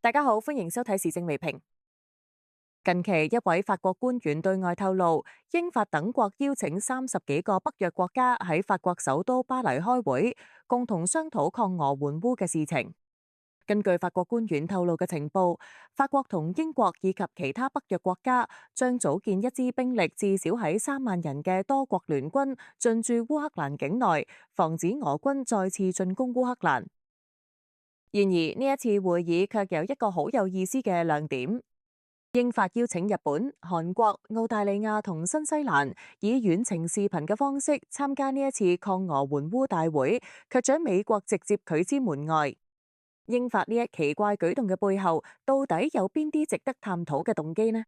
大家好，歡迎收睇時政微評。近期一位法國官員對外透露，英法等國邀請30幾個北約國家喺法國首都巴黎開會，共同商討抗俄援烏嘅事情。根據法國官員透露嘅情報，法國同英國以及其他北約國家將組建一支兵力至少喺3萬人嘅多國聯軍進駐烏克蘭境內，防止俄軍再次進攻烏克蘭。然而呢一次會議卻有一個好有意思嘅亮點。英法邀請日本、韓國、澳大利亞同新西蘭以遠程視頻嘅方式參加呢一次抗俄援烏大會，卻將美國直接拒之門外。英法呢一奇怪舉動嘅背後，到底有邊啲值得探討嘅動機呢？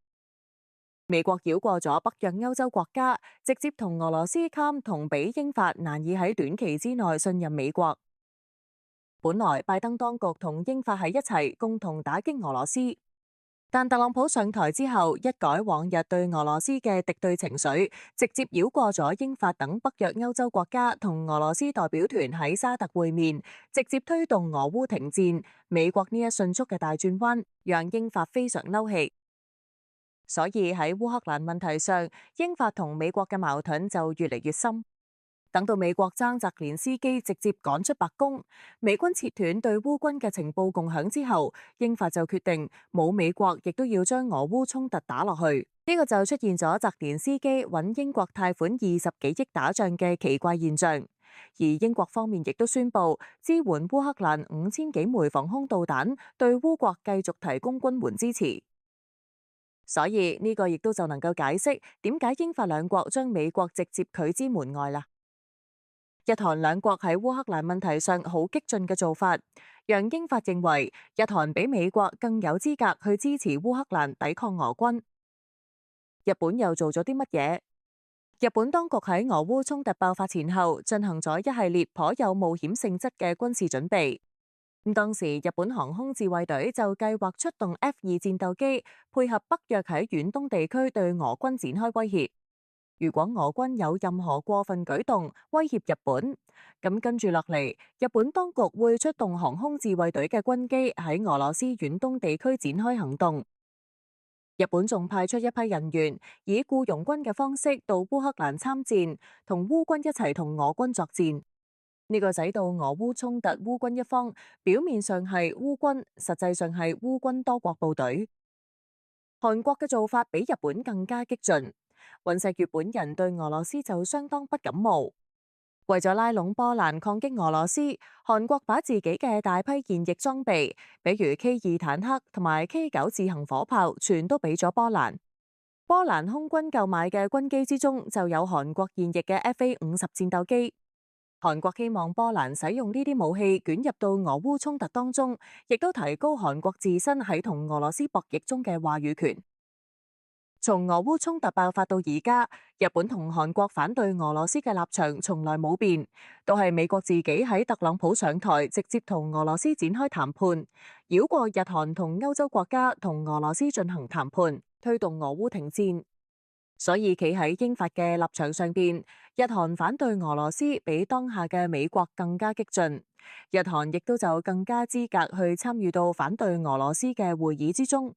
美國繞過咗北約歐洲國家，直接同俄羅斯談，同比英法難以喺短期之內信任美國。本來拜登當局同英法喺一齊共同打擊俄羅斯，但特朗普上台之後，一改往日對俄羅斯嘅敵對情緒，直接繞過咗英法等北約歐洲國家，同俄羅斯代表團喺沙特會面，直接推動俄烏停戰。美國呢一迅速嘅大轉彎，讓英法非常嬲氣。所以喺烏克蘭問題上，英法同美國嘅矛盾就越嚟越深。等到美國將澤連斯基直接趕出白宮，美軍切斷對烏軍嘅情報共享之後，英法就決定冇美國亦都要將俄烏衝突打落去。呢個就出現咗澤連斯基揾英國貸款20幾億打仗嘅奇怪現象。而英國方面亦都宣布支援烏克蘭5000幾枚防空導彈，對烏國繼續提供軍援支持。所以呢個亦都就能夠解釋點解英法兩國將美國直接拒之門外啦。日韓兩國喺烏克蘭問題上好激進嘅做法，讓英法認為日韓比美國更有資格去支持烏克蘭抵抗俄軍。日本又做咗啲乜嘢？日本當局喺俄烏衝突爆發前後進行咗一系列頗有冒險性質嘅軍事準備。當時日本航空自衛隊就計劃出動 F2戰鬥機，配合北約喺遠東地區對俄軍展開威脅。如果俄軍有任何過分舉動威脅日本，咁跟住落嚟，日本當局會出動航空自衛隊嘅軍機喺俄羅斯遠東地區展開行動。日本仲派出一批人員，以僱傭軍嘅方式到烏克蘭參戰，同烏軍一齊同俄軍作戰。呢個使到俄烏衝突烏軍一方表面上係烏軍，實際上係烏軍多國部隊。韓國嘅做法比日本更加激進。尹錫悅本人對俄羅斯就相當不感冒。為咗拉攏波蘭抗擊俄羅斯，韓國把自己嘅大批現役裝備，比如 K2坦克同埋 K9自行火炮，全都俾咗波蘭。波蘭空軍購買嘅軍機之中，就有韓國現役嘅 FA50戰鬥機。韓國希望波蘭使用呢啲武器捲入到俄烏衝突當中，亦都提高韓國自身喺同俄羅斯博弈中嘅話語權。從俄烏衝突爆發到而家，日本同韓國反對俄羅斯嘅立場從來冇變，都係美國自己喺特朗普上台直接同俄羅斯展開談判，繞過日韓同歐洲國家同俄羅斯進行談判，推動俄烏停戰。所以企喺英法嘅立場上邊，日韓反對俄羅斯比當下嘅美國更加激進，日韓亦都就更加資格去參與到反對俄羅斯嘅會議之中。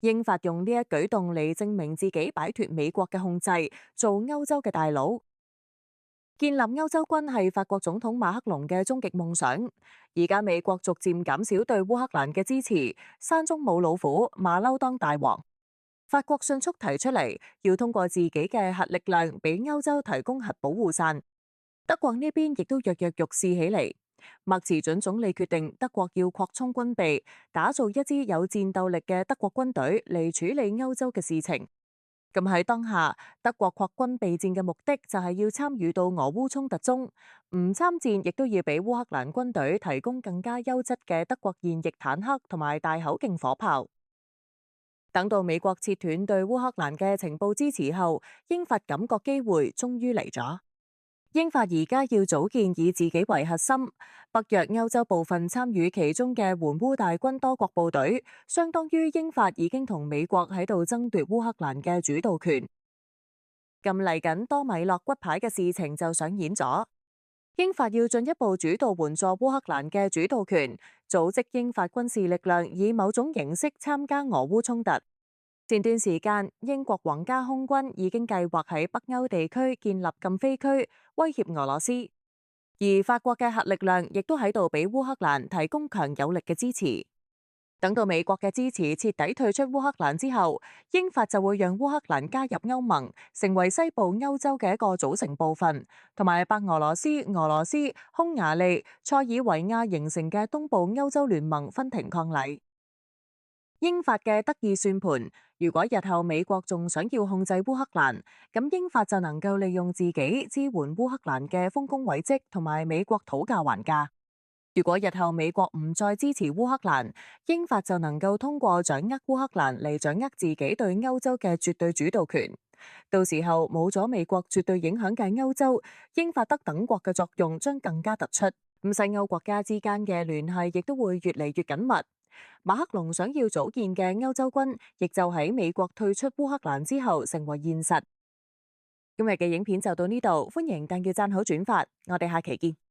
英法用呢一舉動嚟證明自己擺脫美國嘅控制，做歐洲嘅大佬。建立歐洲軍係法國總統馬克龍嘅終極夢想。而家美國逐漸減少對烏克蘭嘅支持，山中冇老虎，馬騮當大王。法國迅速提出嚟，要通過自己嘅核力量，俾歐洲提供核保護傘。德國呢邊亦都躍躍欲試起嚟。默茨準總理決定德國要擴充軍備，打造一支有戰鬥力嘅德國軍隊嚟處理歐洲嘅事情。咁喺當下，德國擴軍備戰嘅目的就係要參與到俄烏衝突中，唔參戰亦都要俾烏克蘭軍隊提供更加優質嘅德國現役坦克同埋大口徑火炮。等到美國切斷對烏克蘭嘅情報支持後，英法感覺機會終於嚟咗。英法而家要組建以自己為核心，北約歐洲部分參與其中嘅援烏大軍多國部隊，相當於英法已經同美國喺度爭奪烏克蘭嘅主導權。咁嚟緊多米諾骨牌嘅事情就上演咗。英法要進一步主導援助烏克蘭嘅主導權，組織英法軍事力量以某種形式參加俄烏衝突。前段時間，英國皇家空軍已經計劃喺北歐地區建立禁飛區，威脅俄羅斯。而法國嘅核力量亦都喺度俾烏克蘭提供強有力嘅支持。等到美國嘅支持徹底退出烏克蘭之後，英法就會讓烏克蘭加入歐盟，成為西部歐洲嘅一個組成部分，同埋白俄羅斯、俄羅斯、匈牙利、塞爾維亞形成嘅東部歐洲聯盟分庭抗禮。英法嘅得意算盤，如果日後美國仲想要控制烏克蘭，咁英法就能夠利用自己支援烏克蘭嘅豐功偉績，同埋美國討價還價。如果日後美國唔再支持烏克蘭，英法就能夠通過掌握烏克蘭嚟掌握自己對歐洲嘅絕對主導權。到時候冇咗美國絕對影響嘅歐洲，英法德等國嘅作用將更加突出。咁西歐國家之間嘅聯繫亦都會越嚟越緊密。馬克龍想要組建嘅歐洲軍，亦就喺美國退出烏克蘭之後成為現實。今日嘅影片就到呢度，歡迎訂閱、讚好、轉發，我哋下期見。